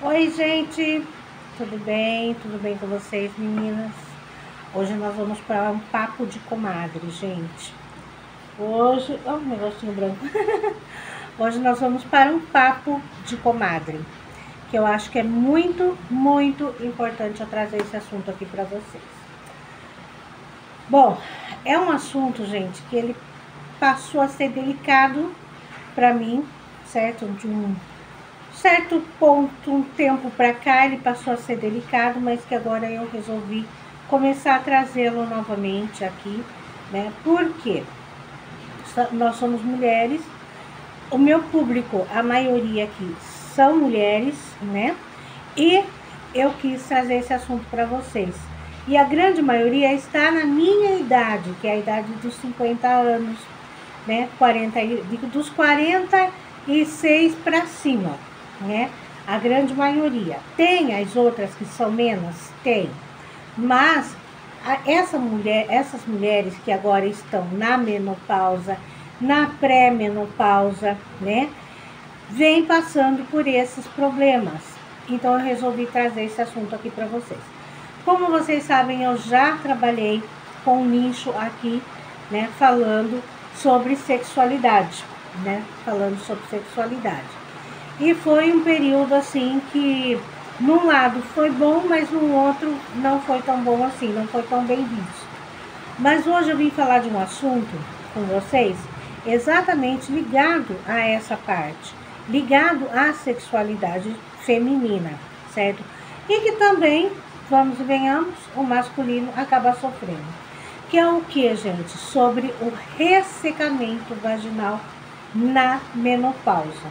Oi, gente, tudo bem? Tudo bem com vocês, meninas? Hoje nós vamos para um papo de comadre, gente. Hoje, oh, um negocinho branco. Hoje nós vamos para um papo de comadre, que eu acho que é muito, muito importante eu trazer esse assunto aqui para vocês. Bom, é um assunto, gente, que ele passou a ser delicado para mim, certo? De um certo ponto, um tempo para cá, ele passou a ser delicado, mas que agora eu resolvi começar a trazê-lo novamente aqui, né? Porque nós somos mulheres, o meu público, a maioria aqui são mulheres, né? E eu quis trazer esse assunto para vocês. E a grande maioria está na minha idade, que é a idade dos 50 anos, né? Dos 46 para cima, né? A grande maioria. Tem as outras que são menos? Tem. Mas essas mulheres que agora estão na menopausa, na pré-menopausa, né? Vêm passando por esses problemas. Então eu resolvi trazer esse assunto aqui para vocês. Como vocês sabem, eu já trabalhei com um nicho aqui, né? Falando sobre sexualidade, né? Falando sobre sexualidade. E foi um período assim que, num lado foi bom, mas no outro não foi tão bom assim, não foi tão bem visto. Mas hoje eu vim falar de um assunto com vocês exatamente ligado a essa parte, ligado à sexualidade feminina, certo? E que também, vamos e venhamos, o masculino acaba sofrendo. Que é o que, gente? Sobre o ressecamento vaginal na menopausa,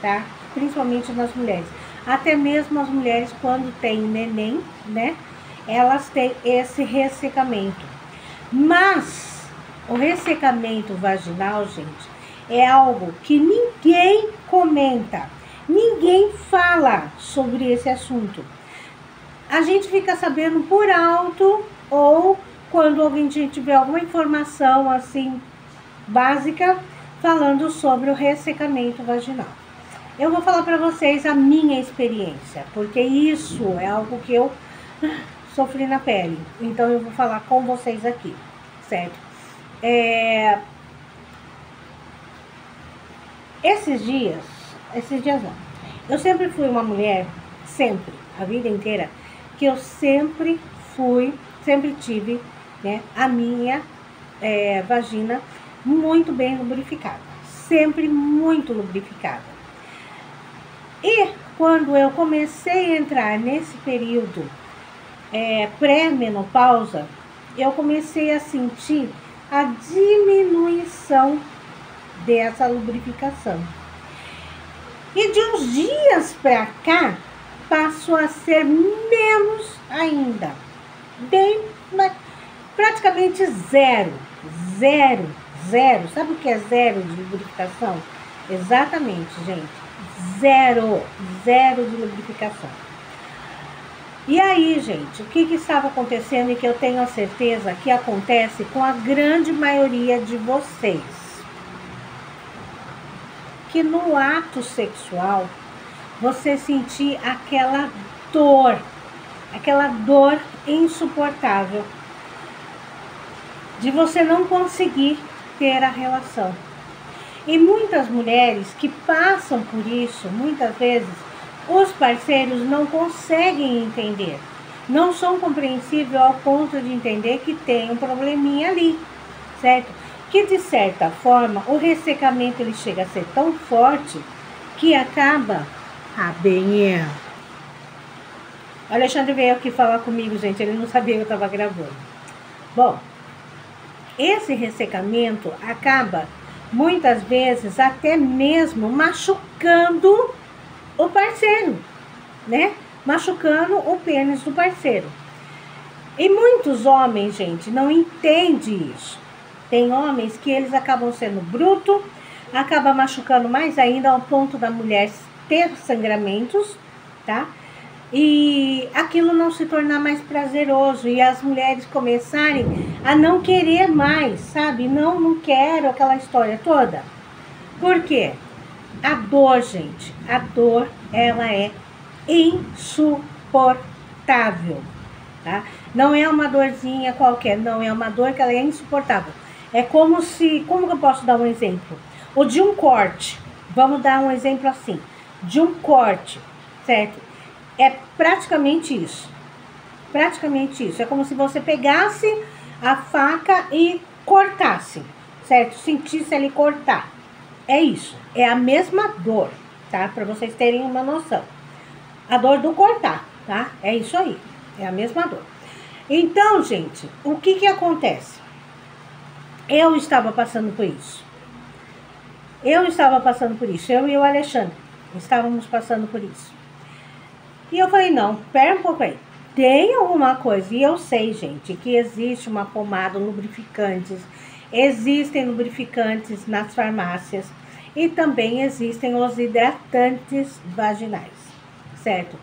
tá? Principalmente nas mulheres. Até mesmo as mulheres, quando têm neném, né? Elas têm esse ressecamento. Mas o ressecamento vaginal, gente, é algo que ninguém comenta. Ninguém fala sobre esse assunto. A gente fica sabendo por alto ou quando alguém tiver alguma informação assim básica falando sobre o ressecamento vaginal. Eu vou falar para vocês a minha experiência, porque isso é algo que eu sofri na pele. Então eu vou falar com vocês aqui, certo? Esses dias não. Eu sempre fui uma mulher, sempre, a vida inteira, que eu sempre tive, né, a minha vagina muito bem lubrificada, sempre muito lubrificada. E quando eu comecei a entrar nesse período pré-menopausa, eu comecei a sentir a diminuição dessa lubrificação. E de uns dias para cá, passou a ser menos ainda. Praticamente zero. Sabe o que é zero de lubrificação? Exatamente, gente. Zero de lubrificação. E aí, gente, o que estava acontecendo e que eu tenho a certeza que acontece com a grande maioria de vocês? Que no ato sexual, você sentir aquela dor insuportável de você não conseguir ter a relação. E muitas mulheres que passam por isso, muitas vezes, os parceiros não conseguem entender, não são compreensíveis ao ponto de entender que tem um probleminha ali, certo? Que de certa forma, o ressecamento ele chega a ser tão forte que acaba... bem, o Alexandre veio aqui falar comigo, gente, ele não sabia que eu estava gravando. Bom, esse ressecamento acaba, muitas vezes, até mesmo machucando o parceiro, né? Machucando o pênis do parceiro. E muitos homens, gente, não entendem isso. Tem homens que eles acabam sendo bruto, acaba machucando mais ainda ao ponto da mulher ter sangramentos, tá? E aquilo não se tornar mais prazeroso e as mulheres começarem a não querer mais, sabe? Não quero aquela história toda. Por quê? A dor, gente, ela é insuportável, tá? Não é uma dorzinha qualquer, não, é uma dor que ela é insuportável. É como que eu posso dar um exemplo? O de um corte, vamos dar um exemplo assim, de um corte, certo? É praticamente isso, é como se você pegasse a faca e cortasse, certo? Sentisse ele cortar, é isso, é a mesma dor, tá? Para vocês terem uma noção. A dor do cortar, tá? É isso aí, é a mesma dor. Então, gente, o que acontece? Eu estava passando por isso. Eu e o Alexandre estávamos passando por isso. E eu falei, não, pera um pouco aí. Tem alguma coisa, e eu sei, gente, que existe uma pomada, lubrificantes, existem lubrificantes nas farmácias e também existem os hidratantes vaginais, certo?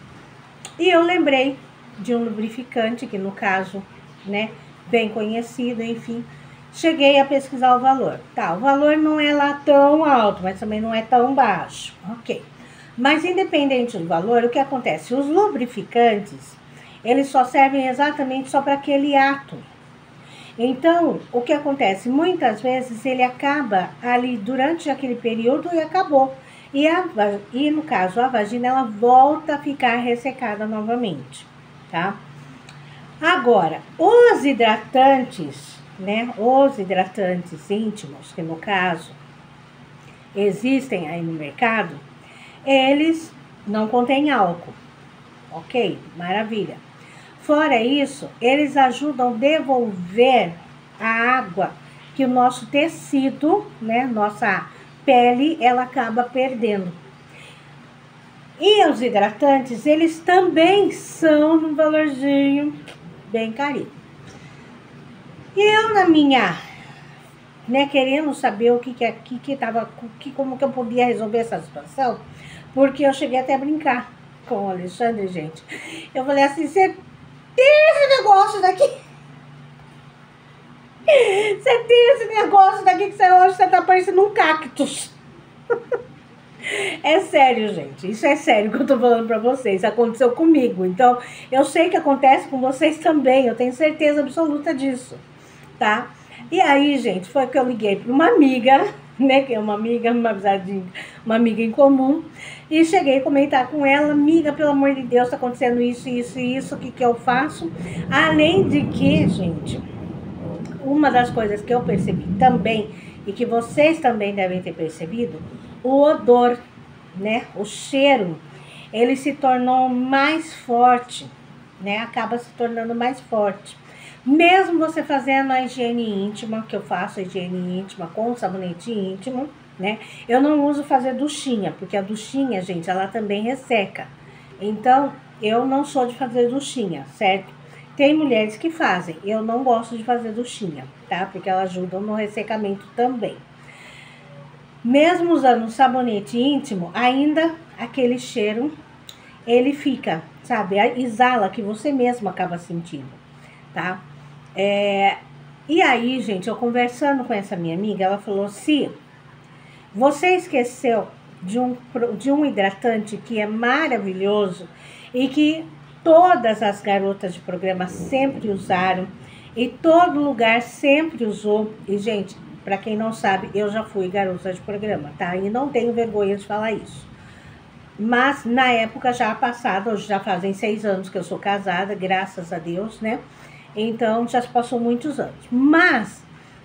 E eu lembrei de um lubrificante, que no caso, né, bem conhecido, enfim, cheguei a pesquisar o valor. Tá, o valor não é lá tão alto, mas também não é tão baixo, ok. Mas independente do valor, o que acontece? Os lubrificantes, eles só servem exatamente só para aquele ato. Então, o que acontece? Muitas vezes ele acaba ali durante aquele período e acabou. E no caso, a vagina, ela volta a ficar ressecada novamente, tá? Agora, os hidratantes, né? Os hidratantes íntimos, que no caso existem aí no mercado, eles não contêm álcool, ok? Maravilha. Fora isso, eles ajudam a devolver a água que o nosso tecido, né, nossa pele, ela acaba perdendo. E os hidratantes, eles também são num valorzinho bem carinho. E eu, na minha, né, querendo saber como que eu podia resolver essa situação, porque eu cheguei até a brincar com o Alexandre, gente. Eu falei assim, você tem esse negócio daqui? Você tem esse negócio daqui que hoje você tá parecendo um cactus. É sério, gente. Isso é sério que eu tô falando pra vocês. Aconteceu comigo. Então, eu sei que acontece com vocês também. Eu tenho certeza absoluta disso, tá? E aí, gente, foi que eu liguei pra uma amiga, né? Que é uma amiga, uma amiga em comum. E cheguei a comentar com ela, amiga, pelo amor de Deus, tá acontecendo isso, isso e isso. O que eu faço? Além de que, gente, uma das coisas que eu percebi também, e que vocês também devem ter percebido, o odor, né, o cheiro, ele se tornou mais forte, né, acaba se tornando mais forte. Mesmo você fazendo a higiene íntima, que eu faço a higiene íntima com sabonete íntimo, né, eu não uso fazer duchinha, porque a duchinha, gente, ela também resseca. Então, eu não sou de fazer duchinha, certo? Tem mulheres que fazem, eu não gosto de fazer duchinha, tá? Porque elas ajudam no ressecamento também. Mesmo usando sabonete íntimo, ainda aquele cheiro, ele fica, sabe? Exala, que você mesmo acaba sentindo, tá? E aí, gente, eu conversando com essa minha amiga, ela falou, se você esqueceu de um hidratante que é maravilhoso e que todas as garotas de programa sempre usaram e todo lugar sempre usou. E, gente, para quem não sabe, eu já fui garota de programa, tá? E não tenho vergonha de falar isso. Mas, na época já passada, hoje já fazem 6 anos que eu sou casada, graças a Deus, né? Então, já se passou muitos anos. Mas,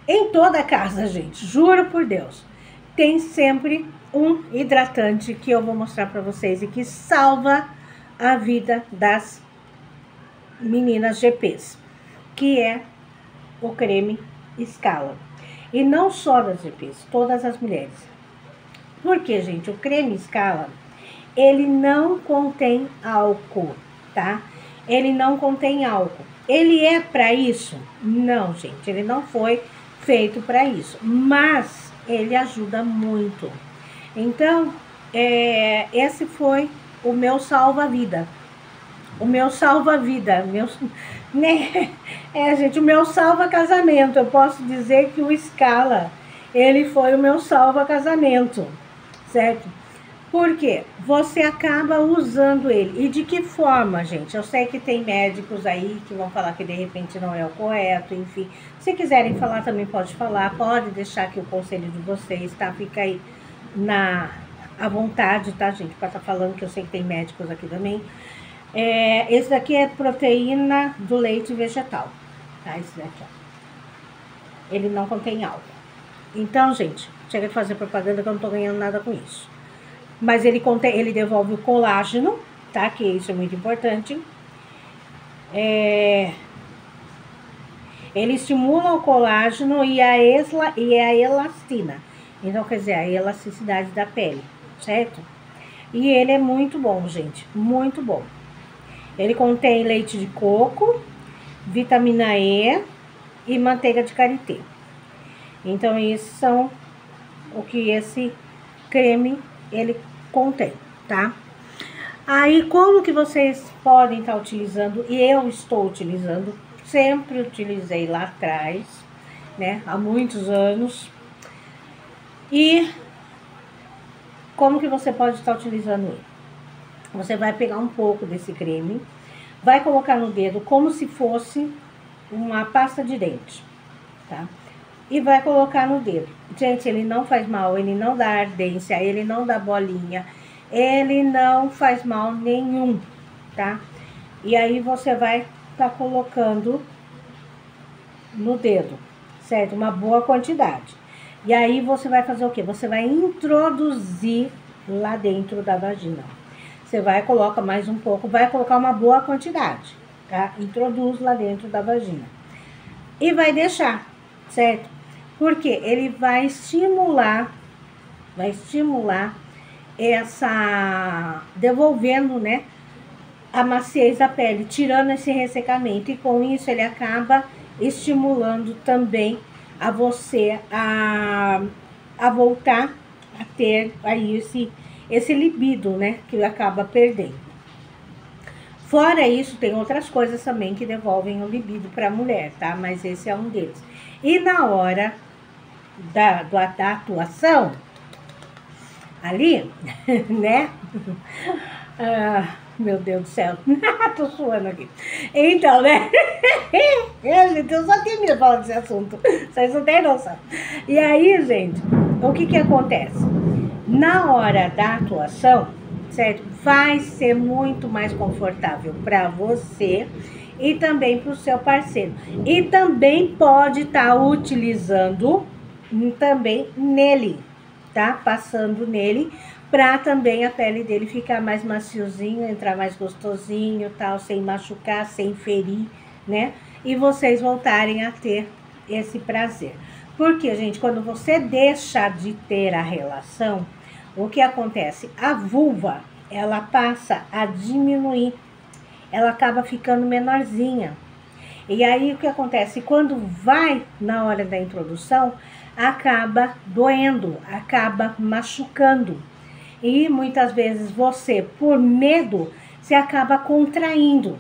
em toda casa, gente, juro por Deus, tem sempre um hidratante que eu vou mostrar para vocês e que salva a vida das meninas GPs, que é o creme Scala. E não só das GPs, todas as mulheres. Porque, gente, o creme Scala, ele não contém álcool, tá? Ele não contém álcool. Ele é para isso? Não, gente, ele não foi feito para isso, mas ele ajuda muito. Então, esse foi o meu salva-vida. O meu salva-vida, né? Gente, o meu salva-casamento. Eu posso dizer que o Scala, ele foi o meu salva-casamento, certo? Porque você acaba usando ele. E de que forma, gente? Eu sei que tem médicos aí que vão falar que de repente não é o correto, enfim. Se quiserem falar, também pode falar. Pode deixar aqui o conselho de vocês, tá? Fica aí à vontade, tá, gente? Pra estar falando, que eu sei que tem médicos aqui também. Esse daqui é proteína do leite vegetal, tá? Esse daqui, ó. Ele não contém álcool. Então, gente, chega de fazer propaganda que eu não tô ganhando nada com isso. Mas ele devolve o colágeno, tá? Que isso é muito importante. Ele estimula o colágeno e a elastina. Então, quer dizer, a elasticidade da pele, certo? E ele é muito bom, gente, muito bom. Ele contém leite de coco, vitamina E e manteiga de karité. Então, esses são o que esse creme ele contém, tá? Aí, como que vocês podem estar utilizando, e eu estou utilizando, sempre utilizei lá atrás, né, há muitos anos. E como que você pode estar utilizando ele? Você vai pegar um pouco desse creme, vai colocar no dedo como se fosse uma pasta de dente, tá? E vai colocar no dedo. Gente, ele não faz mal, ele não dá ardência, ele não dá bolinha, ele não faz mal nenhum, tá? E aí você vai estar colocando no dedo, certo? Uma boa quantidade. E aí você vai fazer o quê? Você vai introduzir lá dentro da vagina. Você vai, coloca mais um pouco, vai colocar uma boa quantidade, tá? Introduz lá dentro da vagina. E vai deixar, certo? Porque ele vai estimular essa, devolvendo, né, a maciez da pele, tirando esse ressecamento. E com isso ele acaba estimulando também a você a voltar a ter aí esse libido, né, que acaba perdendo. Fora isso, tem outras coisas também que devolvem o libido para a mulher, tá? Mas esse é um deles. E na hora da atuação, ali, né? Meu Deus do céu, tô suando aqui. Então, né? Gente, eu só tenho medo de falar desse assunto, vocês não têm noção. E aí, gente, o que acontece? Na hora da atuação, certo? Vai ser muito mais confortável para você e também para o seu parceiro. E também pode estar utilizando também nele, tá? Passando nele, pra também a pele dele ficar mais maciozinho, entrar mais gostosinho, tal, sem machucar, sem ferir, né? E vocês voltarem a ter esse prazer. Porque, gente, quando você deixa de ter a relação, o que acontece? A vulva, ela passa a diminuir, ela acaba ficando menorzinha. E aí, o que acontece? Quando vai na hora da introdução, acaba doendo, acaba machucando. E muitas vezes você, por medo, se acaba contraindo,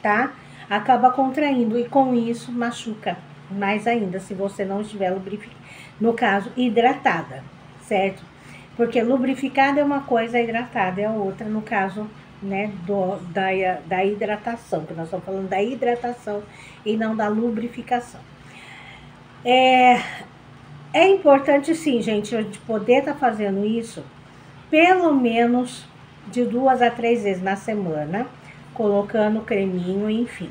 tá? Acaba contraindo e com isso machuca mais ainda se você não estiver lubrificada, no caso, hidratada, certo? Porque lubrificada é uma coisa, hidratada é outra, no caso, né, da hidratação, que nós estamos falando da hidratação e não da lubrificação. É importante sim, gente, a gente poder estar fazendo isso pelo menos de 2 a 3 vezes na semana, colocando creminho, enfim,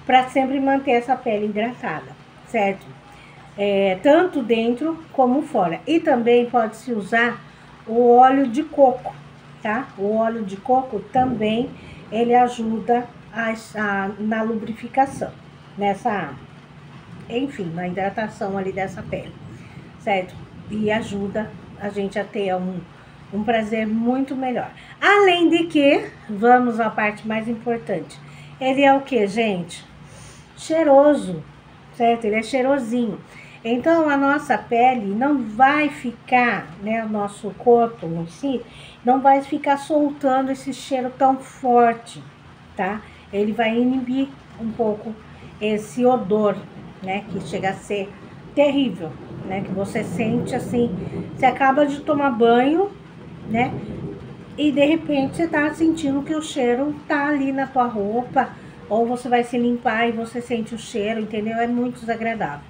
para sempre manter essa pele hidratada, certo? Tanto dentro como fora. E também pode-se usar o óleo de coco, tá? O óleo de coco também, ele ajuda na lubrificação, enfim, na hidratação ali dessa pele, certo? E ajuda a gente a ter um prazer muito melhor. Além de que, vamos à parte mais importante. Ele é o que, gente? Cheiroso, certo? Ele é cheirosinho. Então, a nossa pele não vai ficar, né, o nosso corpo em si, não vai ficar soltando esse cheiro tão forte, tá? Ele vai inibir um pouco esse odor, né, que chega a ser terrível, né, que você sente assim, você acaba de tomar banho, né, e de repente você tá sentindo que o cheiro tá ali na tua roupa, ou você vai se limpar e você sente o cheiro, entendeu? É muito desagradável.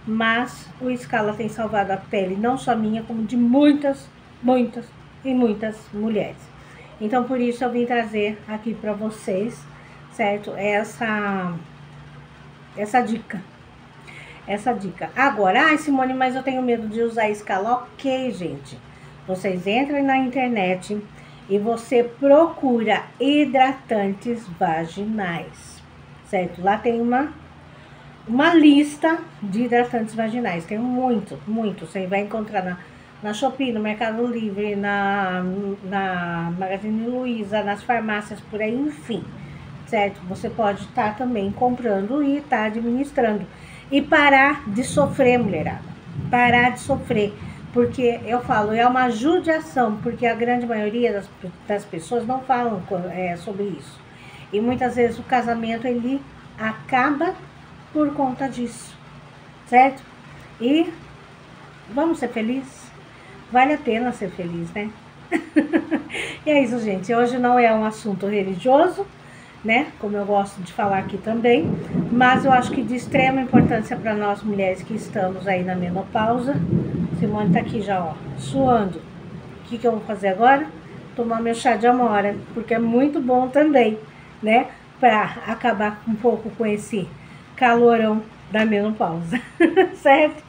Mas o Scala tem salvado a pele, não só minha, como de muitas, muitas e muitas mulheres. Então, por isso eu vim trazer aqui pra vocês, certo? Essa dica. Essa dica. Agora, ai Simone, mas eu tenho medo de usar Scala. Ok, gente. Vocês entram na internet e você procura hidratantes vaginais, certo? Lá tem uma lista de hidratantes vaginais. Tem muito, muito. Você vai encontrar na Shopee, no Mercado Livre, na Magazine Luiza, nas farmácias, por aí, enfim, certo? Você pode estar também comprando e estar administrando. E parar de sofrer, mulherada. Parar de sofrer. Porque eu falo, é uma judiação, porque a grande maioria das pessoas não falam sobre isso. E muitas vezes o casamento, ele acaba por conta disso, certo? E vamos ser felizes? Vale a pena ser feliz, né? E é isso, gente. Hoje não é um assunto religioso, né? Como eu gosto de falar aqui também, mas eu acho que de extrema importância para nós mulheres que estamos aí na menopausa. Simone tá aqui já, ó, suando. O que eu vou fazer agora? Tomar meu chá de amora, porque é muito bom também, né? Para acabar um pouco com esse calorão da menopausa, certo?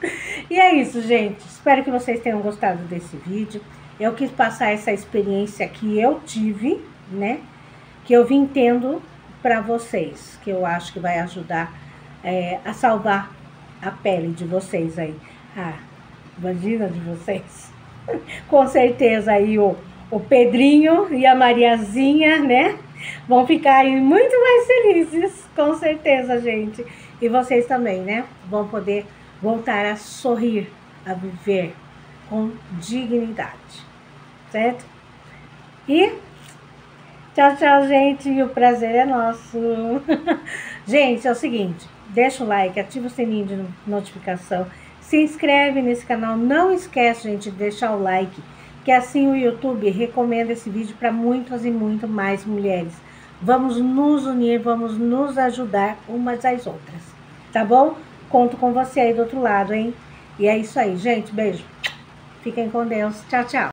E é isso, gente. Espero que vocês tenham gostado desse vídeo. Eu quis passar essa experiência que eu tive, né? Que eu vim tendo para vocês, que eu acho que vai ajudar a salvar a pele de vocês aí, a vagina de vocês. Com certeza aí o Pedrinho e a Mariazinha, né, vão ficar aí muito mais felizes, com certeza, gente. E vocês também, né, vão poder voltar a sorrir, a viver com dignidade, certo? E tchau, tchau, gente. O prazer é nosso. Gente, é o seguinte. Deixa o like, ativa o sininho de notificação. Se inscreve nesse canal. Não esquece, gente, de deixar o like. Que assim o YouTube recomenda esse vídeo para muitas e muito mais mulheres. Vamos nos unir, vamos nos ajudar umas às outras. Tá bom? Conto com você aí do outro lado, hein? E é isso aí, gente. Beijo. Fiquem com Deus. Tchau, tchau.